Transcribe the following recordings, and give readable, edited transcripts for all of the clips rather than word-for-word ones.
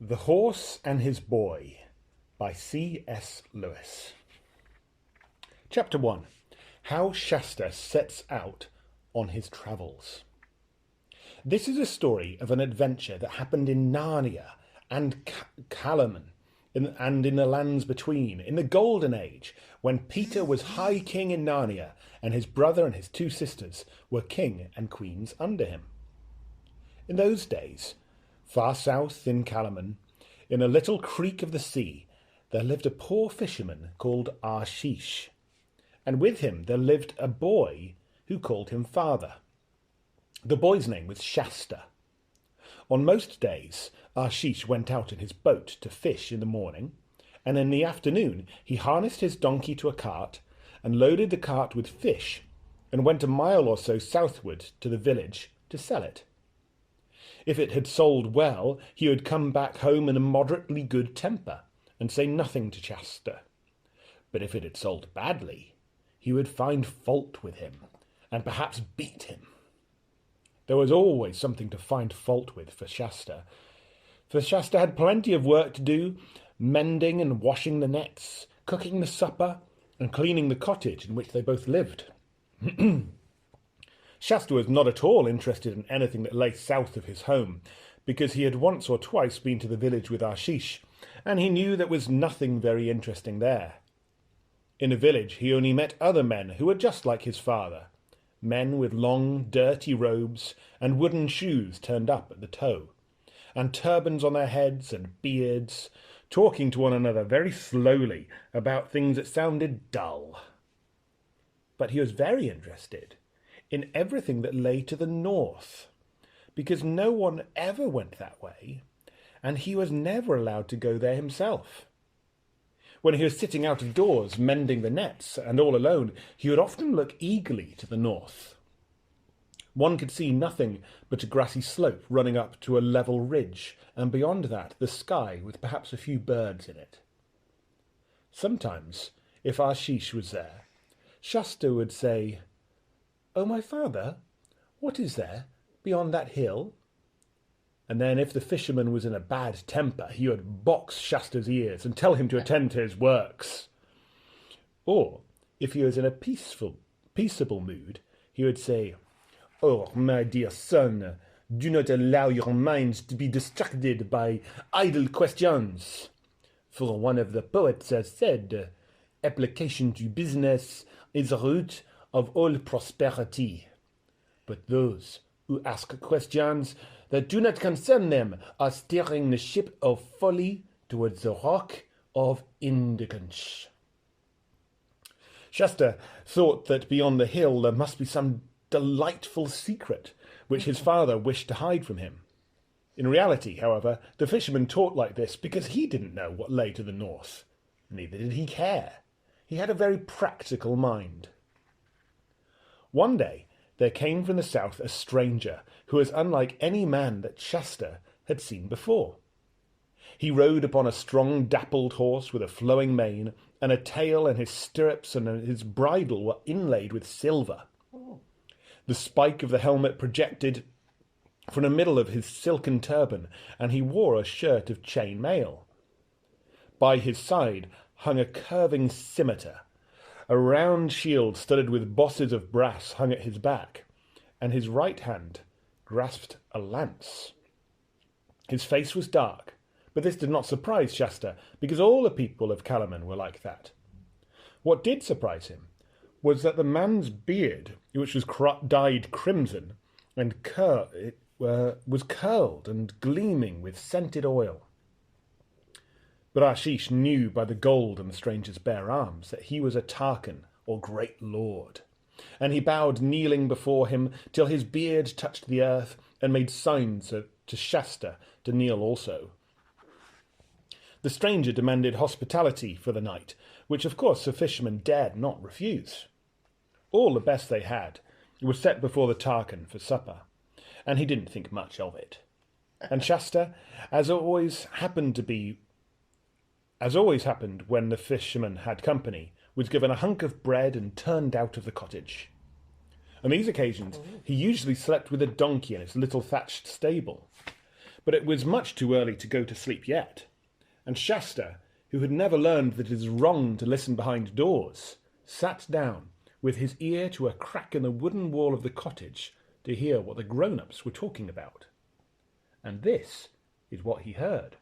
The Horse and His Boy by C.S. Lewis. Chapter 1. How Shasta Sets Out on His Travels. This is a story of an adventure that happened in Narnia and Calaman, and in the lands between, in the Golden Age, when Peter was High King in Narnia, and his brother and his two sisters were king and queens under him. In those days, far south in Calaman, in a little creek of the sea, there lived a poor fisherman called Arshish, and with him there lived a boy who called him father. The boy's name was Shasta. On most days, Arshish went out in his boat to fish in the morning, and in the afternoon he harnessed his donkey to a cart and loaded the cart with fish and went a mile or so southward to the village to sell it. If it had sold well, he would come back home in a moderately good temper and say nothing to Shasta. But if it had sold badly, he would find fault with him and perhaps beat him. There was always something to find fault with for Shasta had plenty of work to do, mending and washing the nets, cooking the supper, and cleaning the cottage in which they both lived. Shasta was not at all interested in anything that lay south of his home, because he had once or twice been to the village with Arshish, and he knew there was nothing very interesting there. In the village he only met other men who were just like his father, men with long, dirty robes and wooden shoes turned up at the toe, and turbans on their heads and beards, talking to one another very slowly about things that sounded dull. But he was very interested in everything that lay to the north, because no one ever went that way, and he was never allowed to go there himself. When he was sitting out of doors mending the nets and all alone, he would often look eagerly to the north. One could see nothing but a grassy slope running up to a level ridge, and beyond that the sky with perhaps a few birds in it. Sometimes, if Arshish was there, Shasta would say, "Oh, my father, what is there beyond that hill?" And then if the fisherman was in a bad temper, he would box Shasta's ears and tell him to attend to his works. Or, if he was in a peaceable mood, he would say, "Oh, my dear son, do not allow your mind to be distracted by idle questions. For one of the poets has said, 'Application to business is the root of all prosperity. But those who ask questions that do not concern them are steering the ship of folly towards the rock of indigence.'" Shasta thought that beyond the hill there must be some delightful secret which his father wished to hide from him. In reality, however, the fisherman talked like this because he didn't know what lay to the north. Neither did he care. He had a very practical mind. One day there came from the south a stranger who was unlike any man that Shasta had seen before. He rode upon a strong dappled horse with a flowing mane, and a tail, and his stirrups and his bridle were inlaid with silver. The spike of the helmet projected from the middle of his silken turban, and he wore a shirt of chain mail. By his side hung a curving scimitar. A round shield studded with bosses of brass hung at his back, and his right hand grasped a lance. His face was dark, but this did not surprise Shasta, because all the people of Calaman were like that. What did surprise him was that the man's beard, which was dyed crimson, and was curled and gleaming with scented oil. But Arshish knew by the gold on the stranger's bare arms that he was a Tarkan, or great lord, and he bowed kneeling before him till his beard touched the earth, and made signs to Shasta to kneel also. The stranger demanded hospitality for the night, which of course the fisherman dared not refuse. All the best they had was set before the Tarkan for supper, and he didn't think much of it. And Shasta, as always happened when the fisherman had company, was given a hunk of bread and turned out of the cottage. On these occasions he usually slept with a donkey in its little thatched stable. But it was much too early to go to sleep yet, and Shasta, who had never learned that it is wrong to listen behind doors, sat down with his ear to a crack in the wooden wall of the cottage to hear what the grown-ups were talking about. And this is what he heard.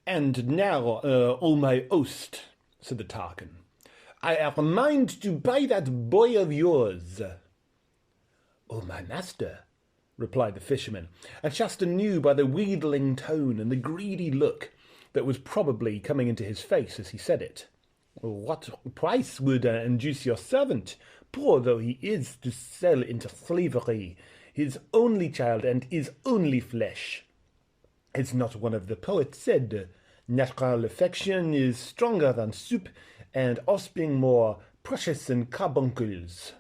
"And now, O my host," said the Tarkan, "I have a mind to buy that boy of yours." "O my master," replied the fisherman, and Shasta knew by the wheedling tone and the greedy look that was probably coming into his face as he said it. "What price would induce your servant, poor though he is, to sell into slavery his only child and his only flesh? Is not one of the poets said, 'Natural affection is stronger than soup, and offspring more precious than carbuncles'?"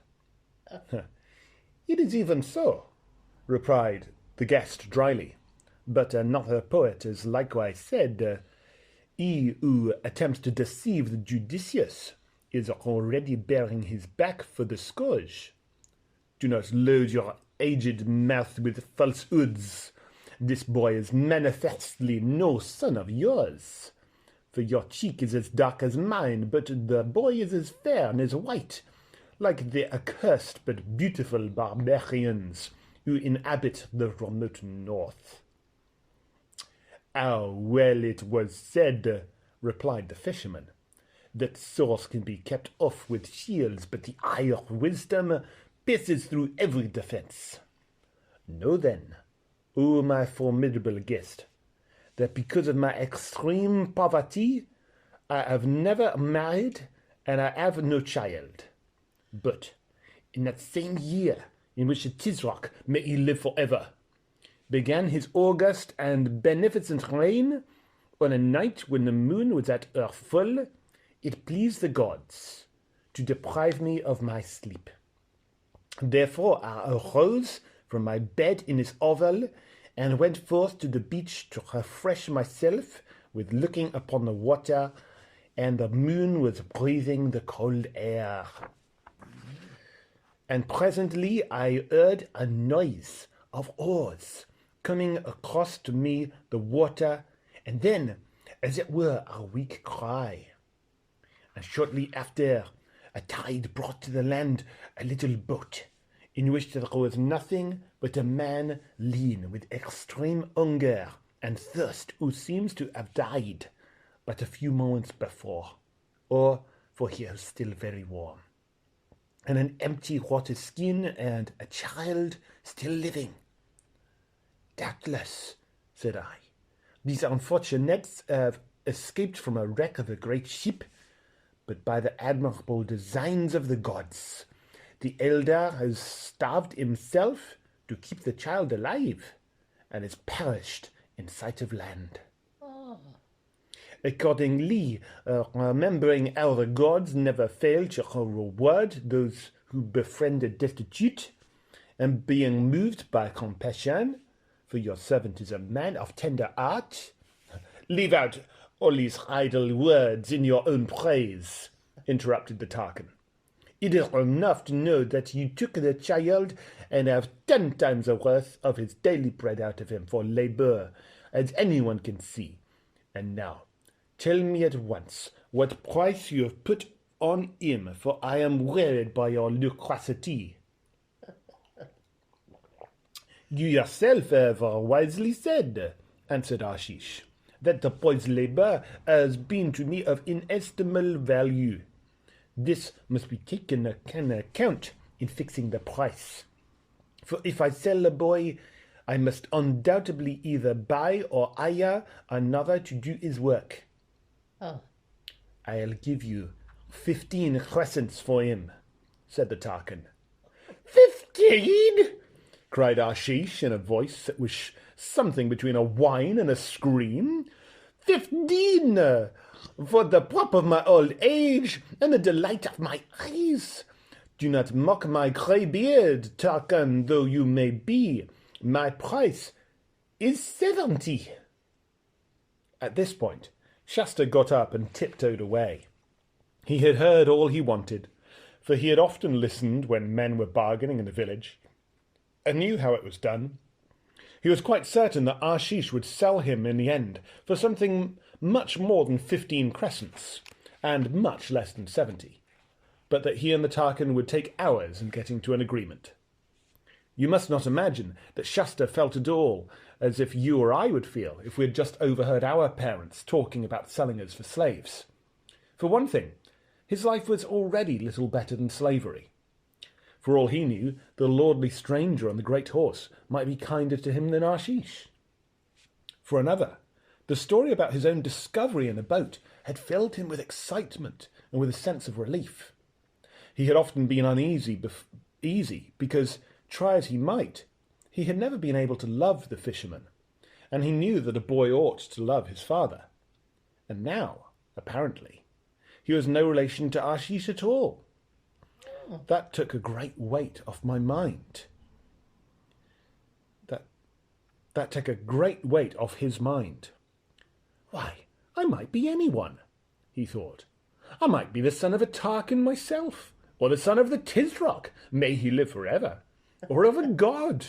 "It is even so," replied the guest dryly. "But another poet has likewise said, 'He who attempts to deceive the judicious is already bearing his back for the scourge.' Do not load your aged mouth with falsehoods. This boy is manifestly no son of yours. For your cheek is as dark as mine, but the boy is as fair and as white, like the accursed but beautiful barbarians who inhabit the remote north." "How well it was said," replied the fisherman, "that swords can be kept off with shields, but the eye of wisdom pierces through every defence. Know then, O my formidable guest, that because of my extreme poverty, I have never married and I have no child. But in that same year in which the Tisroc, may he live forever, began his august and beneficent reign, on a night when the moon was at her full, it pleased the gods to deprive me of my sleep. Therefore I arose from my bed in this hovel, and went forth to the beach to refresh myself with looking upon the water, and the moon was breathing the cold air. And presently I heard a noise of oars coming across to me the water, and then, as it were, a weak cry. And shortly after, a tide brought to the land a little boat, in which there was nothing but a man lean with extreme hunger and thirst, who seems to have died but a few moments before, or for he was still very warm, and an empty water skin and a child still living. Doubtless, said I, these unfortunates have escaped from a wreck of a great ship, but by the admirable designs of the gods, the elder has starved himself to keep the child alive, and has perished in sight of land. Accordingly, remembering how the gods never fail to reward those who befriend the destitute, and being moved by compassion, for your servant is a man of tender heart— "Leave out all these idle words in your own praise," interrupted the Tarkan. "It is enough to know that you took the child and have 10 times the worth of his daily bread out of him for labour, as anyone can see. And now, tell me at once what price you have put on him, for I am wearied by your loquacity." "You yourself have wisely said," answered Ashish, "that the boy's labour has been to me of inestimable value. This must be taken into account in fixing the price. For if I sell the boy, I must undoubtedly either buy or hire another to do his work. I'll give you 15 crescents for him," said the Tarkan. 15? cried Ashish in a voice that was something between a whine and a scream. 15! For the prop of my old age and the delight of my eyes. Do not mock my grey beard, Tarkan though you may be. My price is 70. At this point, Shasta got up and tiptoed away. He had heard all he wanted, for he had often listened when men were bargaining in the village, and knew how it was done. He was quite certain that Ashish would sell him in the end for something much more than 15 crescents, and much less than 70, but that he and the Tarkan would take hours in getting to an agreement. You must not imagine that Shasta felt at all as if you or I would feel if we had just overheard our parents talking about selling us for slaves. For one thing, his life was already little better than slavery. For all he knew, the lordly stranger on the great horse might be kinder to him than Ashish. For another, the story about his own discovery in the boat had filled him with excitement and with a sense of relief. He had often been uneasy because, try as he might, he had never been able to love the fisherman, and he knew that a boy ought to love his father. And now, apparently, he was no relation to Ashish at all. That took a great weight off my mind. That took a great weight off his mind. Why, I might be anyone, he thought. I might be the son of a Tarkan myself, or the son of the Tisroc, may he live forever, or of a god.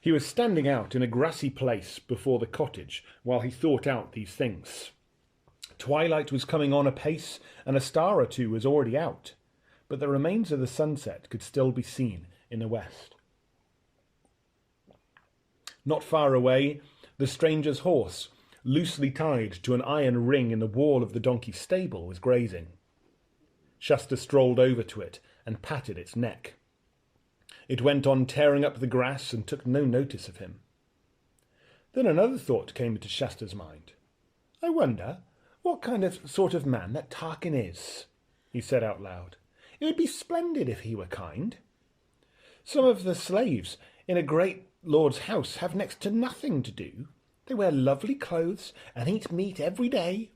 He was standing out in a grassy place before the cottage while he thought out these things. Twilight was coming on apace, and a star or two was already out, but the remains of the sunset could still be seen in the west. Not far away, the stranger's horse, loosely tied to an iron ring in the wall of the donkey's stable, was grazing. Shasta strolled over to it and patted its neck. It went on tearing up the grass and took no notice of him. Then another thought came into Shasta's mind. I wonder what sort of man that Tarkan is, he said out loud. It would be splendid if he were kind. Some of the slaves in a great lord's house have next to nothing to do. They wear lovely clothes and eat meat every day.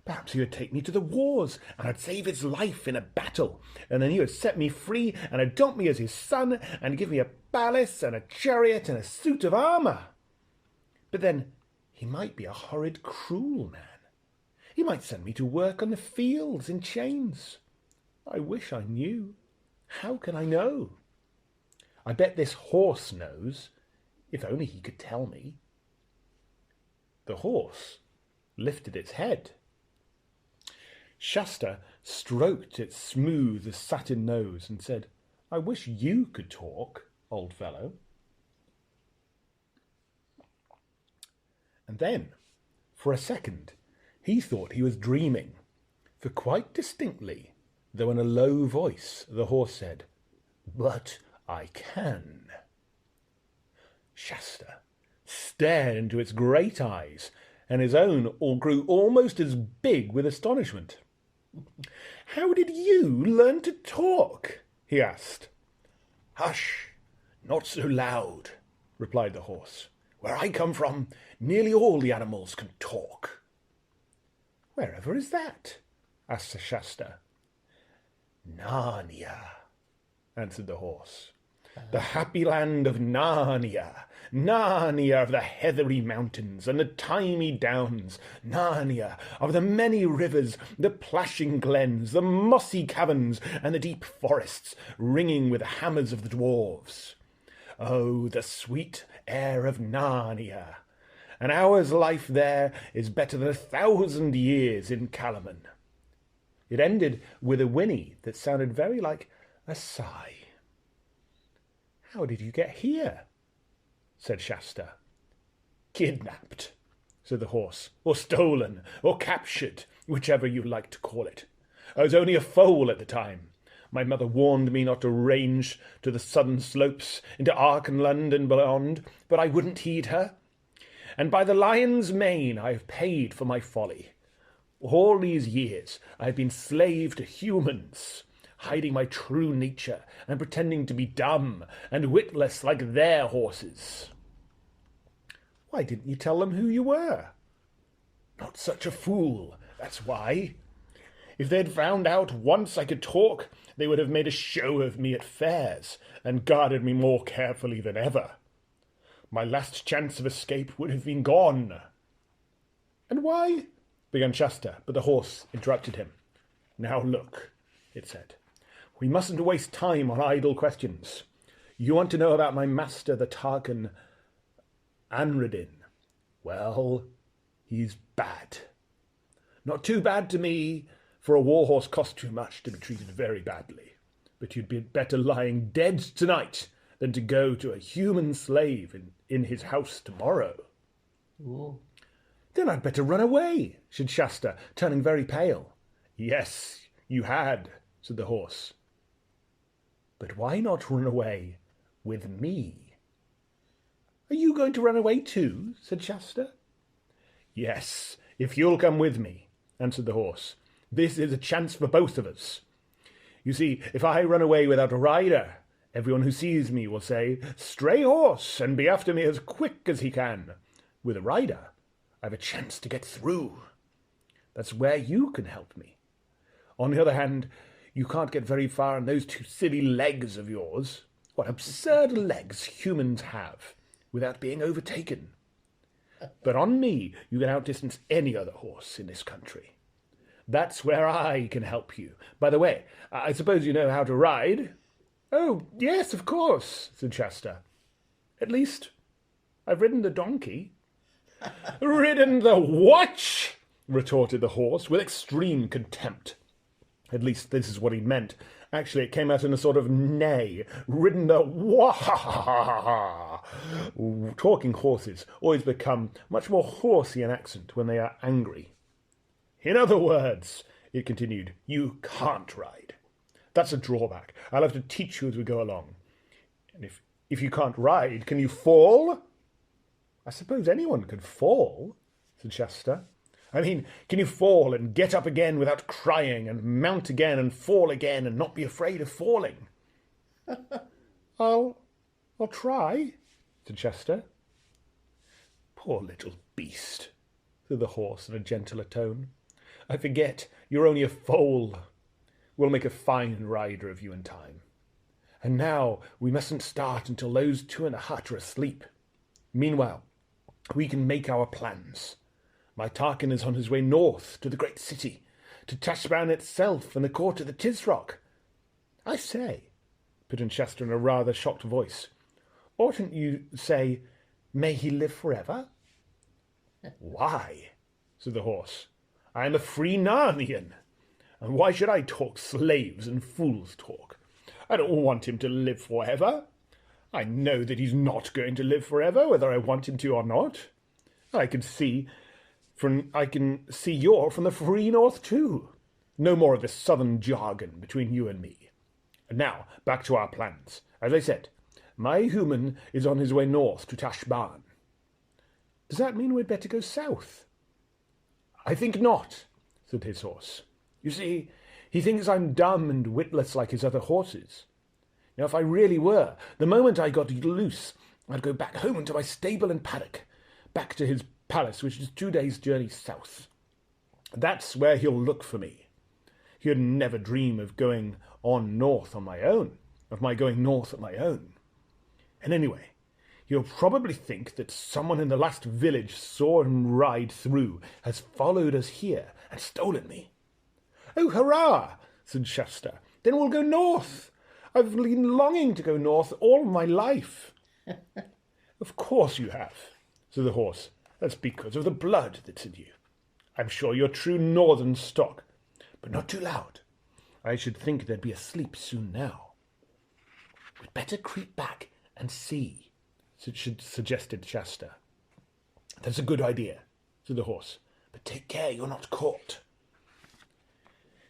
Perhaps he would take me to the wars, and I'd save his life in a battle, and then he would set me free and adopt me as his son, and give me a palace and a chariot and a suit of armour. But then he might be a horrid, cruel man. He might send me to work on the fields in chains. I wish I knew. How can I know? I bet this horse knows, if only he could tell me. The horse lifted its head. Shasta stroked its smooth as satin nose and said, I wish you could talk, old fellow. And then, for a second, he thought he was dreaming, for quite distinctly, though in a low voice, the horse said, But I can. Shasta stared into its great eyes, and his own all grew almost as big with astonishment. How did you learn to talk? He asked. Hush, not so loud, replied the horse. Where I come from, nearly all the animals can talk. Wherever is that? asked Shasta. Narnia, answered the horse. The happy land of Narnia, Narnia of the heathery mountains and the thymy downs, Narnia of the many rivers, the plashing glens, the mossy caverns, and the deep forests ringing with the hammers of the dwarves. Oh, the sweet air of Narnia! An hour's life there is better than 1,000 years in Kalaman. It ended with a whinny that sounded very like a sigh. How did you get here? Said Shasta. Kidnapped, said the horse, or stolen, or captured, whichever you like to call it. I was only a foal at the time. My mother warned me not to range to the southern slopes, into Archenland and beyond, but I wouldn't heed her. And by the lion's mane I have paid for my folly. All these years I have been slave to humans, hiding my true nature and pretending to be dumb and witless like their horses. Why didn't you tell them who you were? Not such a fool, that's why. If they'd found out once I could talk, they would have made a show of me at fairs and guarded me more carefully than ever. My last chance of escape would have been gone. And why? Began Shasta, but the horse interrupted him. Now look, it said. We mustn't waste time on idle questions. You want to know about my master, the Tarkan Anradin? Well, he's bad. Not too bad to me, for a warhorse costs too much to be treated very badly. But you'd be better lying dead tonight than to go to a human slave in his house tomorrow. Ooh. Then I'd better run away, said Shasta, turning very pale. Yes, you had, said the horse. But why not run away with me? Are you going to run away too? Said Shasta. Yes, if you'll come with me, answered the horse. This is a chance for both of us. You see, if I run away without a rider, everyone who sees me will say, Stray horse, and be after me as quick as he can. With a rider, I've a chance to get through. That's where you can help me. On the other hand, you can't get very far on those two silly legs of yours. What absurd legs humans have, without being overtaken. But on me, you can outdistance any other horse in this country. That's where I can help you. By the way, I suppose you know how to ride? Oh, yes, of course, said Shasta. At least, I've ridden the donkey. Ridden the what? Retorted the horse with extreme contempt. At least this is what he meant. Actually, it came out in a sort of neigh. Ridden the wah. Talking horses always become much more horsey in accent when they are angry. In other words, it continued, you can't ride. That's a drawback. I'll have to teach you as we go along. And if you can't ride, can you fall? I suppose anyone could fall, said Shasta. I mean, can you fall and get up again without crying, and mount again and fall again and not be afraid of falling? I'll try, said Shasta. Poor little beast, said the horse in a gentler tone. I forget you're only a foal. We'll make a fine rider of you in time. And now we mustn't start until those two in the hut are asleep. Meanwhile, we can make our plans. My Tarkin is on his way north to the great city, to Tashbaan itself and the court of the Tisroc. I say, put in Shasta in a rather shocked voice, oughtn't you say, may he live forever? Why, said the horse, I am a free Narnian, and why should I talk slaves and fools talk? I don't want him to live forever. I know that he's not going to live forever, whether I want him to or not. I can see you're from the free north too. No more of this southern jargon between you and me. And now, back to our plans. As I said, my human is on his way north to Tashbaan. Does that mean we'd better go south? I think not, said his horse. You see, he thinks I'm dumb and witless like his other horses. Now, if I really were, the moment I got loose, I'd go back home into my stable and paddock, back to his palace, which is 2 days' journey south. That's where he'll look for me. He'd never dream of going on north on my own, of my going north on my own. And anyway, he'll probably think that someone in the last village saw him ride through, has followed us here, and stolen me. Oh, hurrah, said Shasta. Then we'll go north. I've been longing to go north all my life. Of course you have, said the horse. That's because of the blood that's in you. I'm sure you're true northern stock, but not too loud. I should think they'd be asleep soon now. We'd better creep back and see, suggested Shasta. That's a good idea, said the horse, but take care you're not caught.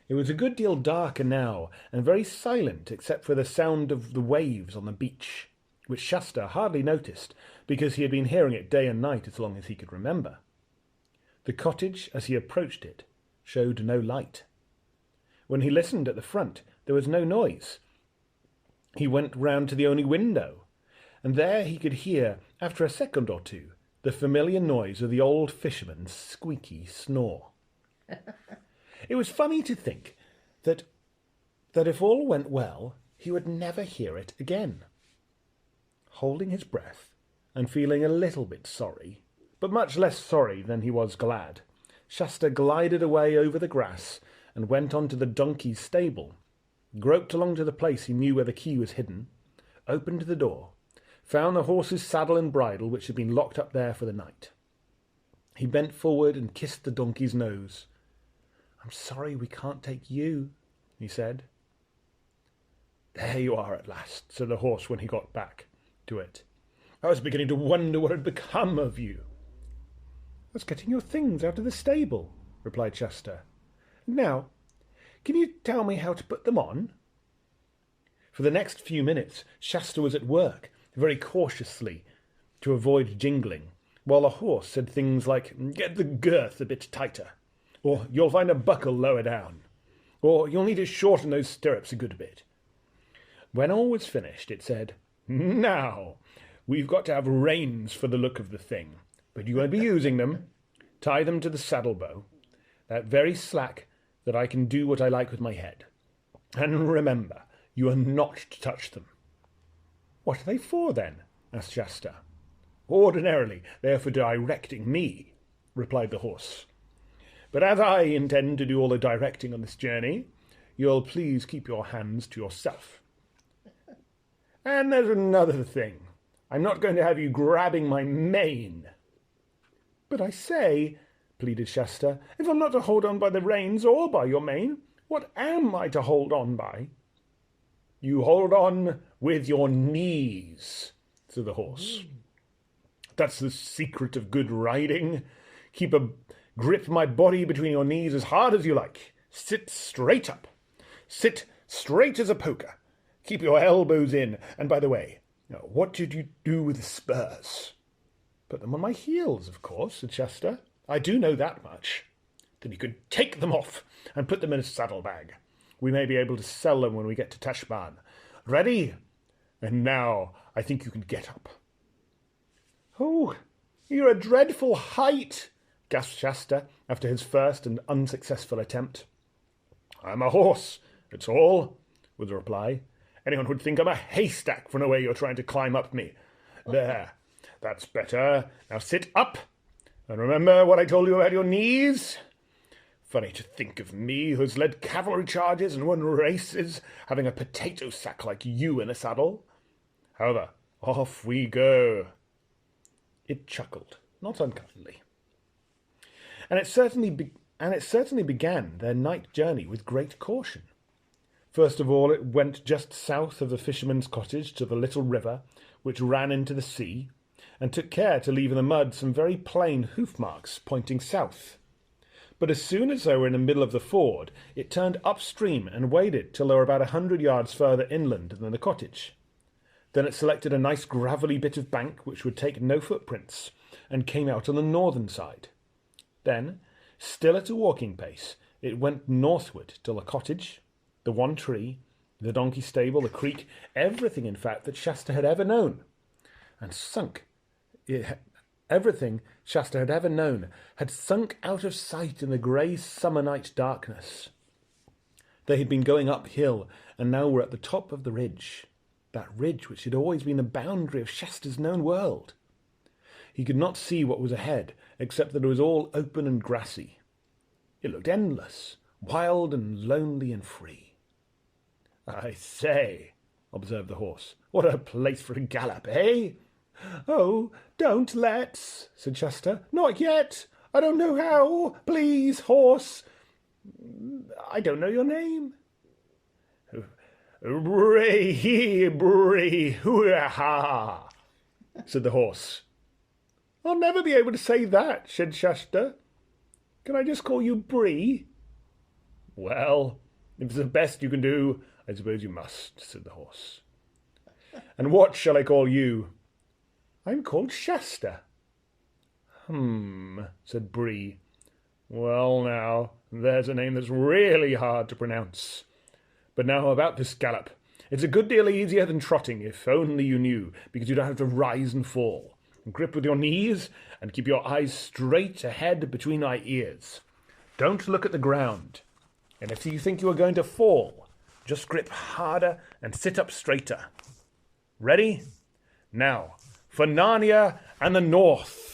It was a good deal darker now, and very silent except for the sound of the waves on the beach, which Shasta hardly noticed, because he had been hearing it day and night as long as he could remember. The cottage, as he approached it, showed no light. When he listened at the front, there was no noise. He went round to the only window, and there he could hear, after a second or two, the familiar noise of the old fisherman's squeaky snore. It was funny to think that if all went well, he would never hear it again. Holding his breath, and feeling a little bit sorry, but much less sorry than he was glad, Shasta glided away over the grass and went on to the donkey's stable, groped along to the place he knew where the key was hidden, opened the door, found the horse's saddle and bridle, which had been locked up there for the night. He bent forward and kissed the donkey's nose. "I'm sorry we can't take you," he said. "There you are at last," said the horse when he got back to it. "I was beginning to wonder what had become of you." "I was getting your things out of the stable," replied Shasta. "Now, can you tell me how to put them on?" For the next few minutes Shasta was at work, very cautiously, to avoid jingling, while the horse said things like, "Get the girth a bit tighter," or "You'll find a buckle lower down," or "You'll need to shorten those stirrups a good bit." When all was finished, it said, "Now, we've got to have reins for the look of the thing, but you won't be using them. Tie them to the saddle bow, that very slack that I can do what I like with my head. And remember, you are not to touch them." "What are they for, then?" asked Shasta. "Ordinarily, they are for directing me," replied the horse. "But as I intend to do all the directing on this journey, you'll please keep your hands to yourself. And there's another thing. I'm not going to have you grabbing my mane." "But I say," pleaded Shasta, "if I'm not to hold on by the reins or by your mane, what am I to hold on by?" "You hold on with your knees," said the horse. "That's the secret of good riding. Grip my body between your knees as hard as you like. Sit straight up. Sit straight as a poker. Keep your elbows in. And by the way, what did you do with the spurs?" "Put them on my heels, of course," said Shasta. "I do know that much." "Then you could take them off and put them in a saddlebag. We may be able to sell them when we get to Tashbaan. Ready? And now I think you can get up." "Oh, you're a dreadful height," gasped Shasta after his first and unsuccessful attempt. "I'm a horse, that's all," was the reply. "Anyone would think I'm a haystack from the way you're trying to climb up me. There, that's better. Now sit up, and remember what I told you about your knees. Funny to think of me, who's led cavalry charges and won races, having a potato sack like you in a saddle. However, off we go." It chuckled, not unkindly. And it certainly began their night journey with great caution. First of all, it went just south of the fisherman's cottage to the little river, which ran into the sea, and took care to leave in the mud some very plain hoof marks pointing south. But as soon as they were in the middle of the ford, it turned upstream and waded till they were about 100 yards further inland than the cottage. Then it selected a nice gravelly bit of bank which would take no footprints, and came out on the northern side. Then, still at a walking pace, it went northward till the cottage, the one tree, the donkey stable, the creek, everything, in fact, that Shasta had ever known, everything Shasta had ever known had sunk out of sight in the grey summer night darkness. They had been going uphill, and now were at the top of the ridge, that ridge which had always been the boundary of Shasta's known world. He could not see what was ahead, except that it was all open and grassy. It looked endless, wild and lonely and free. "I say," observed the horse, "what a place for a gallop, eh?" "Oh, don't let's," said Shasta. "Not yet. I don't know how. Please, horse. I don't know your name." "Bree, hoo-ha," said the horse. "I'll never be able to say that," said Shasta. "Can I just call you Bree?" "Well, if it's the best you can do, I suppose you must," said the horse. "And what shall I call you?" "I'm called Shasta." Said Bree. "Well, now, there's a name that's really hard to pronounce. But now about this gallop. It's a good deal easier than trotting, if only you knew, because you don't have to rise and fall. And grip with your knees, and keep your eyes straight ahead between my ears. Don't look at the ground. And if you think you are going to fall, just grip harder and sit up straighter. Ready? Now, for Narnia and the North."